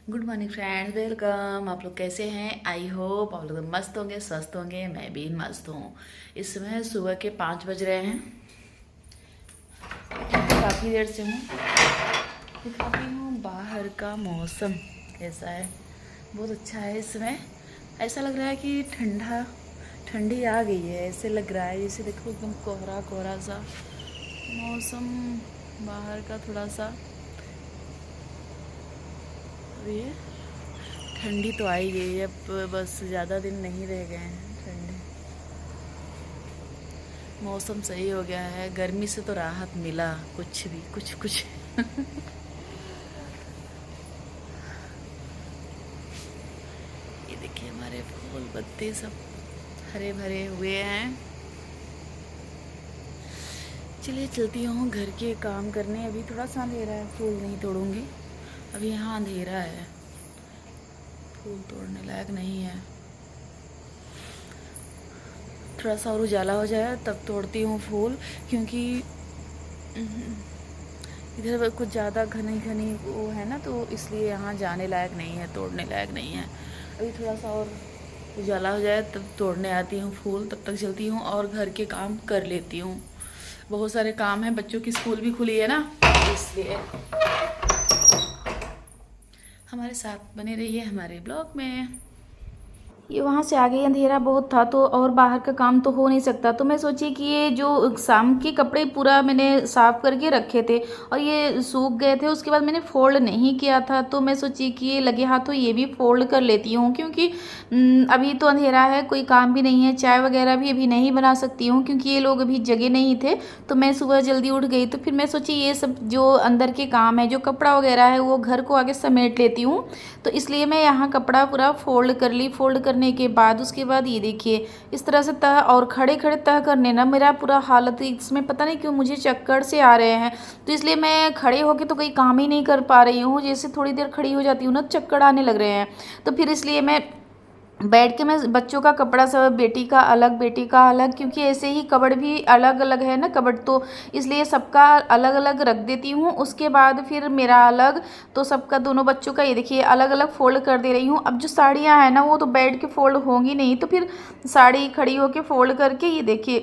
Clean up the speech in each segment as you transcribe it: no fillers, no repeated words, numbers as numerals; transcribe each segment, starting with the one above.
Good morning friends, welcome. आप लोग कैसे हैं? आई होप आप लोग मस्त होंगे, स्वस्थ होंगे। मैं भी मस्त हूँ। इस समय सुबह के 5 बज रहे हैं। काफ़ी देर से हूँ। दिखाती हूँ बाहर का मौसम कैसा है। बहुत अच्छा है। इस समय ऐसा लग रहा है कि ठंडी आ गई है। ऐसे लग रहा है जैसे देखो एकदम कोहरा कोहरा सा मौसम बाहर का। थोड़ा सा ये ठंडी तो आई गई है। अब बस ज़्यादा दिन नहीं रह गए हैं। ठंडी मौसम सही हो गया है। गर्मी से तो राहत मिला, कुछ भी कुछ कुछ ये देखिए हमारे फूल पत्ते सब हरे भरे हुए हैं। चलिए चलती हूँ घर के काम करने। अभी थोड़ा सा अंधेरा है, फूल नहीं तोड़ूंगी। अभी यहाँ अंधेरा है, फूल तोड़ने लायक नहीं है। थोड़ा सा और उजाला हो जाए तब तोड़ती हूँ फूल, क्योंकि इधर कुछ ज़्यादा घनी घनी वो है ना, तो इसलिए यहाँ जाने लायक नहीं है, तोड़ने लायक नहीं है। अभी थोड़ा सा और उजाला हो जाए तब तोड़ने आती हूँ फूल। तब तक चलती हूँ और घर के काम कर लेती हूँ। बहुत सारे काम हैं, बच्चों की स्कूल भी खुली है ना, इसलिए हमारे साथ बने रहिए हमारे ब्लॉग में। ये वहाँ से आ गई, अंधेरा बहुत था तो और बाहर का काम तो हो नहीं सकता। तो मैं सोची कि ये जो शाम के कपड़े पूरा मैंने साफ़ करके रखे थे और ये सूख गए थे, उसके बाद मैंने फ़ोल्ड नहीं किया था। तो मैं सोची कि ये लगे हाथों ये भी फ़ोल्ड कर लेती हूँ, क्योंकि अभी तो अंधेरा है, कोई काम भी नहीं है। चाय वगैरह भी अभी नहीं बना सकती हूँ क्योंकि ये लोग अभी जगे नहीं थे। तो मैं सुबह जल्दी उठ गई, तो फिर मैं सोची ये सब जो अंदर के काम है, जो कपड़ा वगैरह है, वो घर को आगे समेट लेती हूँ। तो इसलिए मैं यहाँ कपड़ा पूरा फ़ोल्ड कर ली। फ़ोल्ड करने के बाद उसके बाद ये देखिए इस तरह से तह, और खड़े खड़े तह करने ना मेरा पूरा हालत इसमें पता नहीं क्यों मुझे चक्कर से आ रहे हैं। तो इसलिए मैं खड़े होके तो कोई काम ही नहीं कर पा रही हूँ। जैसे थोड़ी देर खड़ी हो जाती हूँ ना, चक्कर आने लग रहे हैं। तो फिर इसलिए मैं बैठ के मैं बच्चों का कपड़ा सब, बेटी का अलग बेटी का अलग, क्योंकि ऐसे ही कबड़ भी अलग अलग है ना कबड़, तो इसलिए सबका अलग अलग रख देती हूँ। उसके बाद फिर मेरा अलग, तो सबका दोनों बच्चों का ये देखिए अलग अलग फ़ोल्ड कर दे रही हूँ। अब जो साड़ियाँ हैं ना, वो तो बैठ के फ़ोल्ड होंगी नहीं, तो फिर साड़ी खड़ी होके फ़ोल्ड करके ये देखिए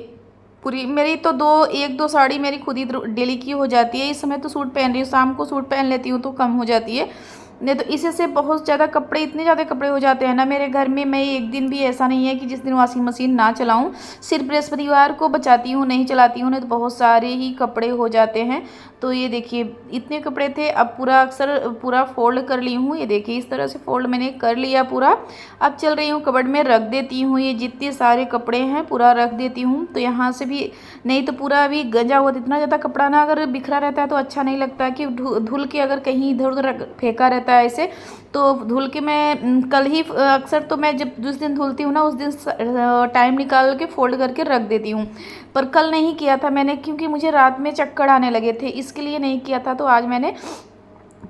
पूरी मेरी तो एक दो साड़ी मेरी खुद ही डेली की हो जाती है। इस समय तो सूट पहन रही हूँ, शाम को सूट पहन लेती हूँ तो कम हो जाती है। नहीं तो इसी से बहुत ज़्यादा कपड़े, इतने ज़्यादा कपड़े हो जाते हैं ना मेरे घर में। मैं एक दिन भी ऐसा नहीं है कि जिस दिन वॉशिंग मशीन ना चलाऊं। सिर्फ बृहस्पतिवार को बचाती हूँ, नहीं चलाती हूँ, नहीं तो बहुत सारे ही कपड़े हो जाते हैं। तो ये देखिए इतने कपड़े थे, अब पूरा अक्सर पूरा फ़ोल्ड कर ली हूँ। ये देखिए इस तरह से फ़ोल्ड मैंने कर लिया पूरा। अब चल रही हूँ कबर्ड में रख देती हूँ। ये जितने सारे कपड़े हैं पूरा रख देती हूँ। तो यहाँ से भी नहीं तो पूरा अभी गंजा हुआ, इतना ज़्यादा कपड़ा ना अगर बिखरा रहता है तो अच्छा नहीं लगता, कि धुल के अगर कहीं इधर उधर फेंका रहता है ऐसे, तो धुल के मैं कल ही अक्सर तो मैं जब जिस दिन धुलती हूँ ना, उस दिन टाइम निकाल के फ़ोल्ड करके रख देती हूँ। पर कल नहीं किया था मैंने, क्योंकि मुझे रात में चक्कर आने लगे थे, इसके लिए नहीं किया था। तो आज मैंने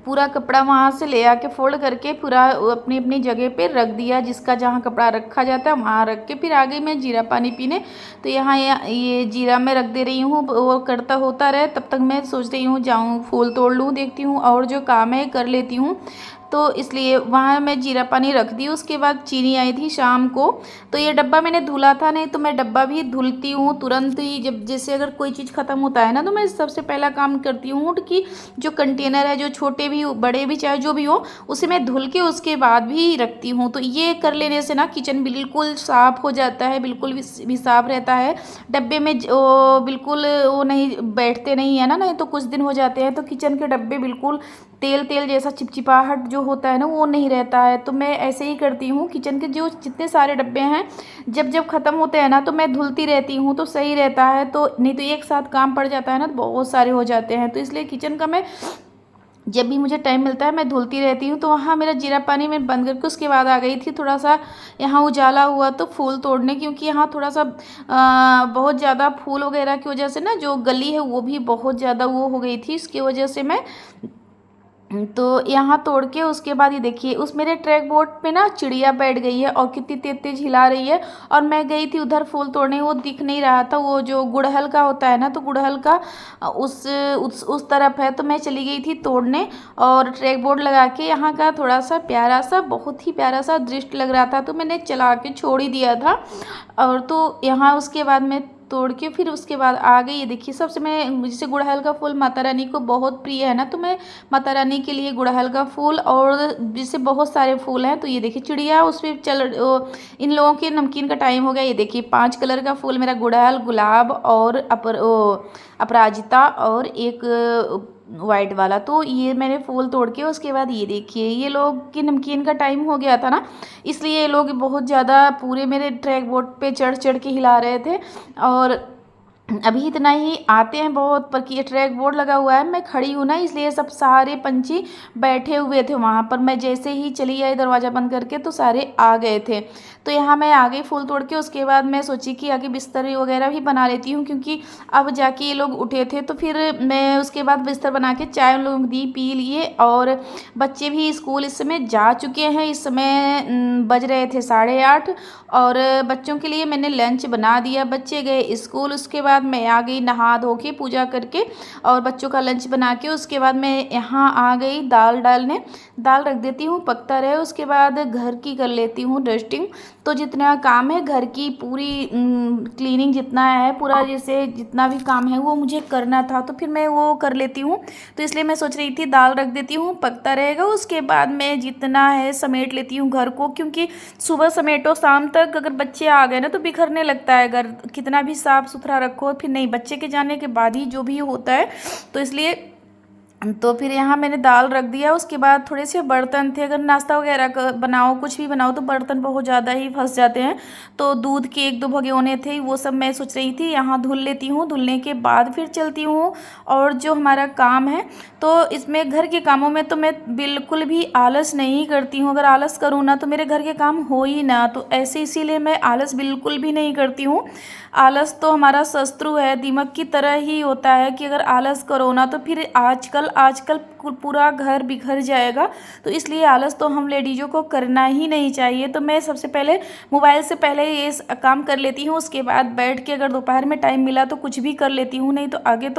पूरा कपड़ा वहाँ से ले आके फ़ोल्ड करके पूरा अपनी अपनी जगह पे रख दिया। जिसका जहाँ कपड़ा रखा जाता है वहाँ रख के फिर आ गई मैं जीरा पानी पीने। तो यहाँ ये जीरा मैं रख दे रही हूँ, वो करता होता रहे। तब तक मैं सोच रही हूँ जाऊँ फूल तोड़ लूँ, देखती हूँ और जो काम है कर लेती हूँ। तो इसलिए वहाँ मैं जीरा पानी रख दी। उसके बाद चीनी आई थी शाम को, तो ये डब्बा मैंने धुला था नहीं, तो मैं डब्बा भी धुलती हूँ तुरंत ही। जब जैसे अगर कोई चीज़ ख़त्म होता है ना, तो मैं सबसे पहला काम करती हूँ कि जो कंटेनर है, जो छोटे भी बड़े भी चाहे जो भी हो, उसे मैं धुल के उसके बाद भी रखती हूँ। तो ये कर लेने से ना किचन बिल्कुल साफ़ हो जाता है, बिल्कुल भी साफ़ रहता है। डब्बे में बिल्कुल वो नहीं बैठते नहीं है ना, नहीं तो कुछ दिन हो जाते हैं तो किचन के डब्बे बिल्कुल तेल तेल जैसा चिपचिपाहट जो होता है ना, वो नहीं रहता है। तो मैं ऐसे ही करती हूँ। किचन के जो जितने सारे डब्बे हैं, जब जब ख़त्म होते हैं ना, तो मैं धुलती रहती हूँ, तो सही रहता है। तो नहीं तो एक साथ काम पड़ जाता है ना, तो बहुत सारे हो जाते हैं। तो इसलिए किचन का मैं जब भी मुझे टाइम मिलता है मैं धुलती रहती हूँ। तो वहाँ मेरा जीरा पानी मैं बंद करके उसके बाद आ गई थी। थोड़ा सा यहाँ उजाला हुआ तो फूल तोड़ने, क्योंकि यहाँ थोड़ा सा बहुत ज़्यादा फूल वगैरह की वजह से ना, जो गली है वो भी बहुत ज़्यादा वो हो गई थी। इसकी वजह से मैं तो यहाँ तोड़ के उसके बाद ये देखिए उस मेरे ट्रैक बोर्ड पे ना चिड़िया बैठ गई है और कितनी तेज तेज हिला रही है। और मैं गई थी उधर फूल तोड़ने, वो दिख नहीं रहा था, वो जो गुड़हल का होता है ना, तो गुड़हल का उस तरफ है, तो मैं चली गई थी तोड़ने। और ट्रैक बोर्ड लगा के यहाँ का थोड़ा सा प्यारा सा, बहुत ही प्यारा सा दृश्य लग रहा था, तो मैंने चला के छोड़ ही दिया था। और तो यहाँ उसके बाद मैं तोड़ के फिर उसके बाद आ गई। ये देखिए सबसे मैं, जैसे गुड़हल का फूल माता रानी को बहुत प्रिय है ना, तो मैं माता रानी के लिए गुड़हल का फूल, और जैसे बहुत सारे फूल हैं, तो ये देखिए चिड़िया उस पर इन लोगों के नमकीन का टाइम हो गया। ये देखिए 5 कलर का फूल मेरा, गुड़हल, गुलाब और अपराजिता और एक वाइट वाला। तो ये मैंने फूल तोड़ के उसके बाद ये देखिए ये लोग की नमकीन का टाइम हो गया था ना, इसलिए ये लोग बहुत ज़्यादा पूरे मेरे ट्रैक बोर्ड पे चढ़ चढ़ के हिला रहे थे। और अभी इतना ही आते हैं बहुत, पर कि ये ट्रैक बोर्ड लगा हुआ है, मैं खड़ी हूँ ना, इसलिए सब सारे पंछी बैठे हुए थे वहाँ पर। मैं जैसे ही चली आई दरवाज़ा बंद करके तो सारे आ गए थे। तो यहाँ मैं आ गई फूल तोड़ के। उसके बाद मैं सोची कि आगे बिस्तर वगैरह भी बना लेती हूँ, क्योंकि अब जाके ये लोग उठे थे। तो फिर मैं उसके बाद बिस्तर बना के चाय उन लोगों को दी, पी लिए। और बच्चे भी स्कूल इस समय जा चुके हैं। इस समय बज रहे थे 8:30, और बच्चों के लिए मैंने लंच बना दिया। बच्चे गए स्कूल, उसके बाद मैं आ गई नहा धो के, पूजा करके और बच्चों का लंच बना के। उसके बाद मैं यहाँ आ गई दाल डालने, दाल रख देती हूँ पकता रहे। उसके बाद घर की कर लेती हूँ डस्टिंग। तो जितना काम है घर की पूरी क्लीनिंग जितना है पूरा, जैसे जितना भी काम है वो मुझे करना था, तो फिर मैं वो कर लेती हूँ। तो इसलिए मैं सोच रही थी दाल रख देती हूँ पकता रहेगा, उसके बाद मैं जितना है समेट लेती हूँ घर को। क्योंकि सुबह समेटो शाम तक अगर बच्चे आ गए ना तो बिखरने लगता है घर, कितना भी साफ़ सुथरा रखो फिर नहीं, बच्चे के जाने के बाद ही जो भी होता है। तो इसलिए तो फिर यहाँ मैंने दाल रख दिया। उसके बाद थोड़े से बर्तन थे, अगर नाश्ता वगैरह बनाओ कुछ भी बनाओ तो बर्तन बहुत ज़्यादा ही फंस जाते हैं। तो दूध के 1-2 भगोने थे, वो सब मैं सोच रही थी यहाँ धुल लेती हूँ, धुलने के बाद फिर चलती हूँ। और जो हमारा काम है तो इसमें घर के कामों में तो मैं बिल्कुल भी आलस नहीं करती हूँ। अगर आलस करूँ ना तो मेरे घर के काम हो ही ना, तो ऐसे इसीलिए मैं आलस बिल्कुल भी नहीं करती हूँ। आलस तो हमारा शत्रु है, दिमाग की तरह ही होता है कि अगर आलस करो ना तो फिर आजकल पूरा घर बिखर जाएगा। तो इसलिए आलस तो हम लेडीज़ों को करना ही नहीं चाहिए। तो मैं सबसे पहले मोबाइल से पहले ये काम कर लेती हूँ, उसके बाद बैठ के अगर दोपहर में टाइम मिला तो कुछ भी कर लेती हूँ, नहीं तो आगे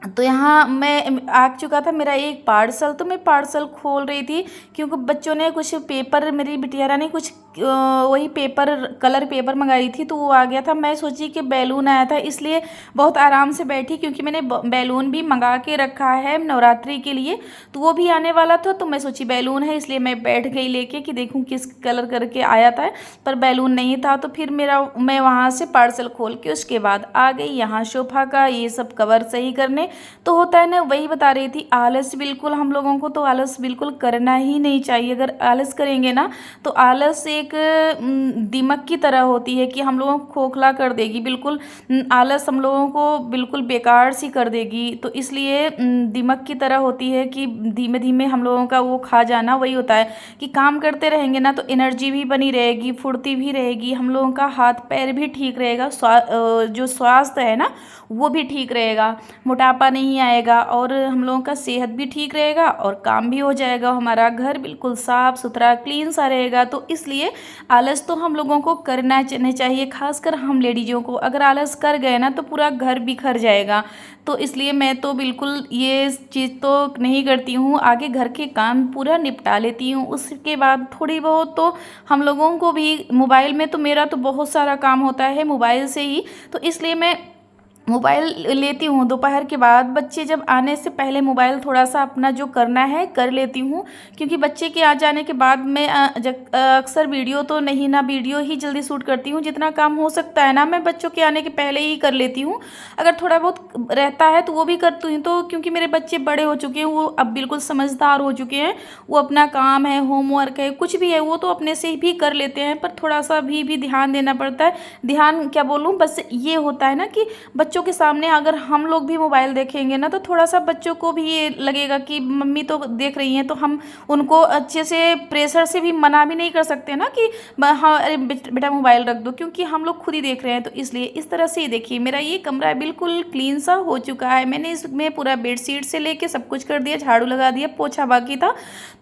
तो यहाँ मैं आ चुका था मेरा एक पार्सल। तो मैं पार्सल खोल रही थी क्योंकि बच्चों ने कुछ पेपर, मेरी बिटिया ने कुछ वही पेपर, कलर पेपर मंगाई थी, तो वो आ गया था। मैं सोची कि बैलून आया था, इसलिए बहुत आराम से बैठी, क्योंकि मैंने बैलून भी मंगा के रखा है नवरात्रि के लिए, तो वो भी आने वाला था। तो मैं सोची बैलून है, इसलिए मैं बैठ गई लेके कि देखूँ किस कलर करके आया था, पर बैलून नहीं था। तो फिर मैं वहाँ से पार्सल खोल के उसके बाद आ गई यहाँ सोफ़ा का ये सब कवर सही करने। तो होता है ना, वही बता रही थी, आलस बिल्कुल हम लोगों को तो आलस बिल्कुल करना ही नहीं चाहिए। अगर आलस करेंगे ना तो आलस एक दिमाग की तरह होती है कि हम लोगों को खोखला कर देगी, बिल्कुल आलस हम लोगों को बिल्कुल बेकार सी कर देगी। तो इसलिए दिमाग की तरह होती है कि धीमे धीमे हम लोगों का वो खा जाना। वही होता है कि काम करते रहेंगे ना तो एनर्जी भी बनी रहेगी, फुर्ती भी रहेगी, हम लोगों का हाथ पैर भी ठीक रहेगा, जो स्वास्थ्य है ना वो भी ठीक रहेगा, मोटापा नहीं आएगा, और हम लोगों का सेहत भी ठीक रहेगा और काम भी हो जाएगा, हमारा घर बिल्कुल साफ़ सुथरा क्लीन सा रहेगा। तो इसलिए आलस तो हम लोगों को करना चाहिए, खासकर हम लेडीज़ों को। अगर आलस कर गए ना तो पूरा घर बिखर जाएगा। तो इसलिए मैं तो बिल्कुल ये चीज़ तो नहीं करती हूँ, आगे घर के काम पूरा निपटा लेती हूँ। उसके बाद थोड़ी बहुत तो हम लोगों को भी मोबाइल में, तो मेरा तो बहुत सारा काम होता है मोबाइल से ही, तो इसलिए मैं मोबाइल लेती हूँ दोपहर के बाद। बच्चे जब आने से पहले मोबाइल थोड़ा सा अपना जो करना है कर लेती हूँ, क्योंकि बच्चे के आ जाने के बाद मैं अक्सर वीडियो तो नहीं ना, वीडियो ही जल्दी शूट करती हूँ। जितना काम हो सकता है ना मैं बच्चों के आने के पहले ही कर लेती हूँ। अगर थोड़ा बहुत रहता है तो वो भी करती हूँ। तो क्योंकि मेरे बच्चे बड़े हो चुके हैं, वो अब बिल्कुल समझदार हो चुके हैं, वो अपना काम है, होमवर्क है, कुछ भी है वो तो अपने से भी कर लेते हैं। पर थोड़ा सा भी ध्यान देना पड़ता है, ध्यान क्या बोलूँ, बस ये होता है ना कि बच्चों बच्चों के सामने अगर हम लोग भी मोबाइल देखेंगे ना तो थोड़ा सा बच्चों को भी ये लगेगा कि मम्मी तो देख रही हैं, तो हम उनको अच्छे से प्रेशर से भी मना भी नहीं कर सकते ना कि हाँ अरे बेटा मोबाइल रख दो, क्योंकि हम लोग खुद ही देख रहे हैं। तो इसलिए इस तरह से ही देखिए मेरा ये कमरा बिल्कुल क्लीन सा हो चुका है। मैंने इसमें पूरा बेडशीट से लेके सब कुछ कर दिया, झाड़ू लगा दिया, पोछा बाकी था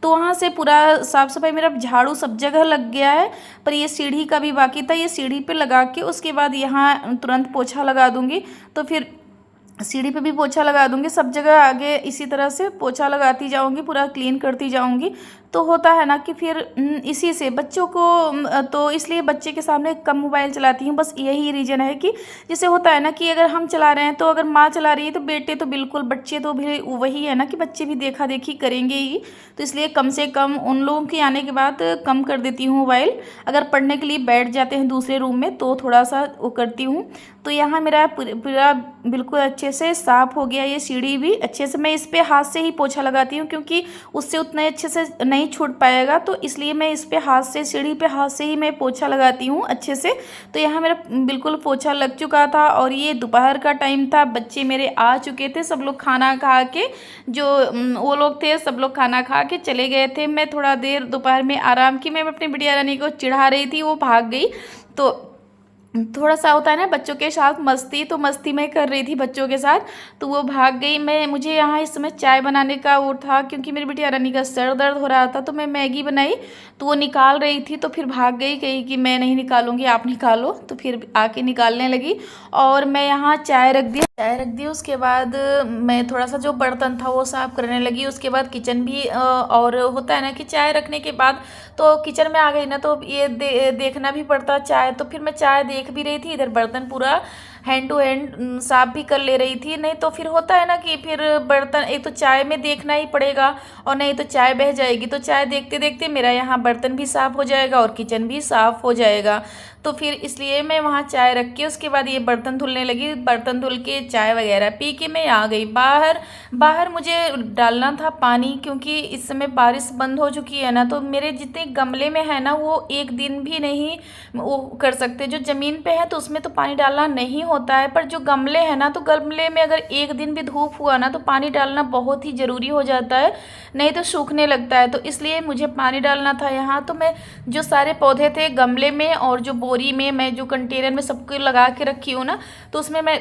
तो वहाँ से पूरा साफ़ सफाई, मेरा झाड़ू सब जगह लग गया है, पर ये सीढ़ी का भी बाकी था। ये सीढ़ी पे लगा के उसके बाद यहाँ तुरंत पोछा लगा दूँगी, तो फिर सीढ़ी पे भी पोछा लगा दूँगी, सब जगह आगे इसी तरह से पोछा लगाती जाऊँगी, पूरा क्लीन करती जाऊँगी। तो होता है ना कि फिर इसी से बच्चों को तो इसलिए बच्चे के सामने कम मोबाइल चलाती हूँ। बस यही रीज़न है कि जैसे होता है ना कि अगर हम चला रहे हैं तो अगर माँ चला रही है तो बेटे तो बिल्कुल, बच्चे तो भी वही है ना कि बच्चे भी देखा देखी करेंगे ही। तो इसलिए कम से कम उन लोगों के आने के बाद कम कर देती हूँ मोबाइल। अगर पढ़ने के लिए बैठ जाते हैं दूसरे रूम में तो थोड़ा सा वो करती हूँ। तो यहाँ मेरा पूरा बिल्कुल अच्छे से साफ़ हो गया। ये सीढ़ी भी अच्छे से, मैं इस पर हाथ से ही पोछा लगाती हूँ क्योंकि उससे उतने अच्छे से नहीं छूट पाएगा, तो इसलिए मैं इस पे हाथ से, सीढ़ी पे हाथ से ही मैं पोछा लगाती हूँ अच्छे से। तो यहाँ मेरा बिल्कुल पोछा लग चुका था और ये दोपहर का टाइम था, बच्चे मेरे आ चुके थे, सब लोग खाना खा के, जो वो लोग थे सब लोग खाना खा के चले गए थे। मैं थोड़ा देर दोपहर में आराम की, मैं अपनी बिटिया रानी को चिढ़ा रही थी, वो भाग गई। तो थोड़ा सा होता है ना बच्चों के साथ मस्ती, तो मस्ती मैं कर रही थी बच्चों के साथ, तो वो भाग गई। मुझे यहाँ इस समय चाय बनाने का वो था क्योंकि मेरी बिटिया रानी का सर दर्द हो रहा था, तो मैं मैगी बनाई तो वो निकाल रही थी, तो फिर भाग गई, कही कि मैं नहीं निकालूंगी आप निकालो, तो फिर आके निकालने लगी। और मैं यहाँ चाय रख दी, उसके बाद मैं थोड़ा सा जो बर्तन था वो साफ़ करने लगी। उसके बाद किचन भी और होता है ना कि चाय रखने के बाद तो किचन में आ गई ना, तो ये देखना भी पड़ता चाय। तो फिर मैं चाय देख भी रही थी, इधर बर्तन पूरा हैंड टू हैंड साफ भी कर ले रही थी। नहीं तो फिर होता है ना कि फिर बर्तन, एक तो चाय में देखना ही पड़ेगा और नहीं तो चाय बह जाएगी। तो चाय देखते देखते मेरा यहाँ बर्तन भी साफ़ हो जाएगा और किचन भी साफ़ हो जाएगा। तो फिर इसलिए मैं वहाँ चाय रख के उसके बाद ये बर्तन धुलने लगी। बर्तन धुल के चाय वगैरह पी के मैं आ गई बाहर मुझे डालना था पानी, क्योंकि इस समय बारिश बंद हो चुकी है ना, तो मेरे जितने गमले में है ना वो एक दिन भी नहीं वो कर सकते। जो ज़मीन पे है तो उसमें तो पानी डालना नहीं होता है, पर जो गमले हैं ना, तो गमले में अगर एक दिन भी धूप हुआ ना तो पानी डालना बहुत ही ज़रूरी हो जाता है, नहीं तो सूखने लगता है। तो इसलिए मुझे पानी डालना था यहाँ। तो मैं जो सारे पौधे थे गमले में और जो बोरी में, मैं जो कंटेनर में सबको लगा के रखी हूँ ना, तो उसमें मैं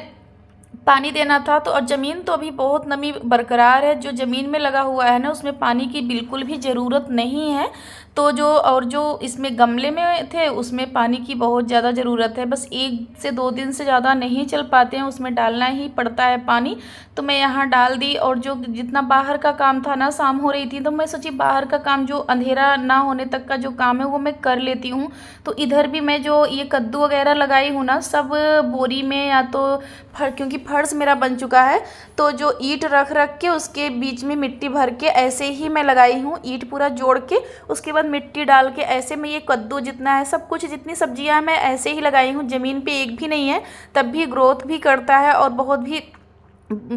पानी देना था। तो और ज़मीन तो अभी बहुत नमी बरकरार है, जो ज़मीन में लगा हुआ है ना उसमें पानी की बिल्कुल भी ज़रूरत नहीं है। तो जो इसमें गमले में थे उसमें पानी की बहुत ज़्यादा ज़रूरत है, बस 1 से 2 दिन से ज़्यादा नहीं चल पाते हैं, उसमें डालना ही पड़ता है पानी। तो मैं यहाँ डाल दी। और जो जितना बाहर का काम था ना, शाम हो रही थी तो मैं सोची बाहर का काम, जो अंधेरा ना होने तक का जो काम है वो मैं कर लेती हूँ। तो इधर भी मैं जो ये कद्दू वगैरह लगाई हूँ ना, सब बोरी में या तो क्योंकि फर्श मेरा बन चुका है, तो जो ईंट रख के उसके बीच में मिट्टी भर के ऐसे ही मैं लगाई हूँ, ईंट पूरा जोड़ के उसके बाद मिट्टी डाल के ऐसे में ये कद्दू जितना है सब कुछ, जितनी सब्जियां मैं ऐसे ही लगाई हूँ। ज़मीन पे एक भी नहीं है, तब भी ग्रोथ भी करता है और बहुत भी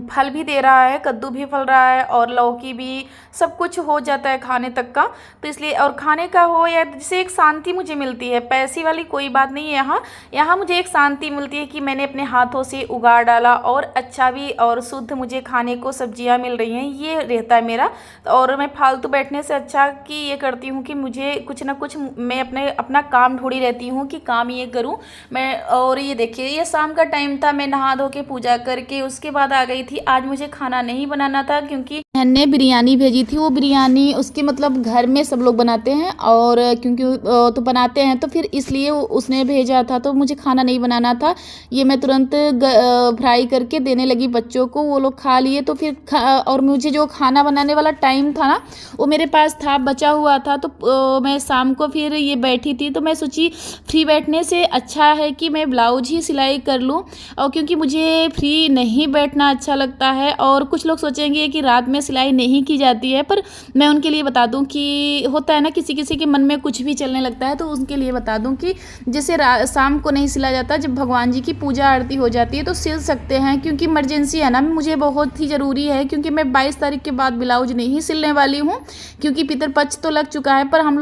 फल भी दे रहा है, कद्दू भी फल रहा है और लौकी भी, सब कुछ हो जाता है खाने तक का। तो इसलिए, और खाने का हो या जिससे एक शांति मुझे मिलती है, पैसे वाली कोई बात नहीं है। यहाँ मुझे एक शांति मिलती है कि मैंने अपने हाथों से उगा डाला और अच्छा भी और शुद्ध मुझे खाने को सब्जियाँ मिल रही हैं, ये रहता है मेरा। और मैं फालतू बैठने से अच्छा कि ये करती हूँ कि मुझे कुछ ना कुछ, मैं अपना काम ढूंढी रहती हूँ कि काम ये करूँ मैं। और ये देखिए, ये शाम का टाइम था, मैं नहा धो के पूजा करके उसके बाद आ गई थी। आज मुझे खाना नहीं बनाना था क्योंकि बहन ने बिरयानी भेजी थी। वो बिरयानी उसके मतलब घर में सब लोग बनाते हैं और क्योंकि तो बनाते हैं, तो फिर इसलिए उसने भेजा था, तो मुझे खाना नहीं बनाना था। ये मैं तुरंत फ्राई करके देने लगी बच्चों को, वो लोग खा लिए। तो फिर और मुझे जो खाना बनाने वाला टाइम था ना वो मेरे पास था, बचा हुआ था। तो मैं शाम को फिर ये बैठी थी, तो मैं सोची फ्री बैठने से अच्छा है कि मैं ब्लाउज ही सिलाई कर लूँ, और क्योंकि मुझे फ्री नहीं बैठना अच्छा लगता है। और कुछ लोग सोचेंगे कि रात में सिलाई नहीं की जाती है, पर मैं उनके लिए बता दूं कि होता है ना किसी किसी के मन में कुछ भी चलने लगता है, तो उनके लिए बता दूं कि जैसे शाम को नहीं सिला जाता, जब भगवान जी की पूजा आरती हो जाती है तो सिल सकते हैं, क्योंकि इमरजेंसी है ना, मुझे बहुत ही ज़रूरी है, क्योंकि मैं 22 तारीख के बाद ब्लाउज नहीं सिलने वाली हूँ, क्योंकि पितरपक्ष तो लग चुका है, पर हम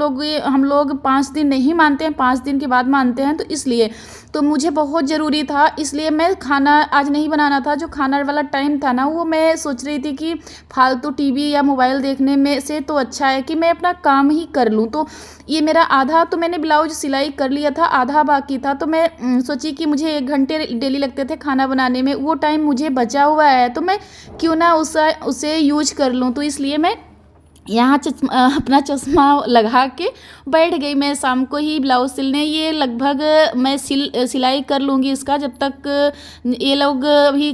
लोग 5 दिन नहीं मानते हैं, 5 दिन के बाद मानते हैं, तो इसलिए तो मुझे बहुत ज़रूरी था, इसलिए मैं खाना आज नहीं बनाना था। जो खाना वाला टाइम था ना, वो मैं सोच रही थी कि फालतू टीवी या मोबाइल देखने में से तो अच्छा है कि मैं अपना काम ही कर लूँ। तो ये मेरा आधा तो मैंने ब्लाउज सिलाई कर लिया था, आधा बाकी था, तो मैं सोची कि मुझे 1 घंटे डेली लगते थे खाना बनाने में, वो टाइम मुझे बचा हुआ है, तो मैं क्यों ना उसे यूज कर लूँ। तो इसलिए मैं यहाँ अपना चश्मा लगा के बैठ गई मैं शाम को ही ब्लाउज़ सिलने। ये लगभग मैं सिलाई कर लूँगी इसका, जब तक ये लोग अभी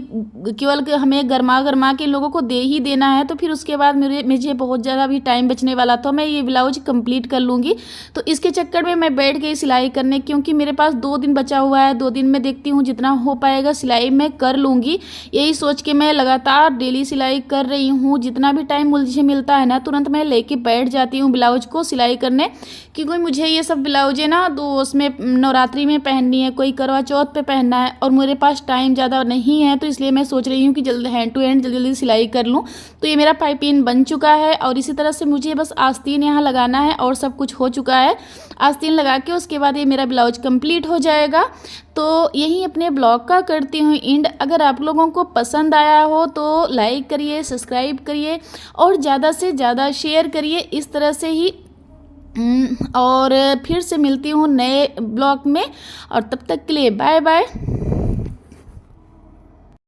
केवल हमें गरमा के लोगों को दे ही देना है, तो फिर उसके बाद मुझे बहुत ज़्यादा भी टाइम बचने वाला था, मैं ये ब्लाउज कंप्लीट कर लूँगी। तो इसके चक्कर में मैं बैठ गई सिलाई करने, क्योंकि मेरे पास 2 दिन बचा हुआ है, 2 दिन में देखती हूँ जितना हो पाएगा सिलाई मैं कर लूँगी। यही सोच के मैं लगातार डेली सिलाई कर रही हूँ। जितना भी टाइम मुझे मिलता है ना, तुरंत मैं लेके बैठ जाती हूँ ब्लाउज को सिलाई करने, क्योंकि मुझे ये सब ब्लाउजें ना तो उसमें नवरात्रि में पहननी है, कोई करवा चौथ पे पहनना है, और मेरे पास टाइम ज़्यादा नहीं है, तो इसलिए मैं सोच रही हूँ कि जल्दी हैंड टू हैंड जल्दी सिलाई कर लूँ। तो ये मेरा पाइपिंग बन चुका है, और इसी तरह से मुझे बस आस्तीन यहाँ लगाना है और सब कुछ हो चुका है। आस्तीन लगा के उसके बाद ये मेरा ब्लाउज कंप्लीट हो जाएगा। तो यही अपने ब्लॉग का करती हूँ एंड। अगर आप लोगों को पसंद आया हो तो लाइक करिए, सब्सक्राइब करिए और ज़्यादा से ज़्यादा शेयर करिए, इस तरह से ही। और फिर से मिलती हूँ नए ब्लॉग में, और तब तक के लिए बाय बाय।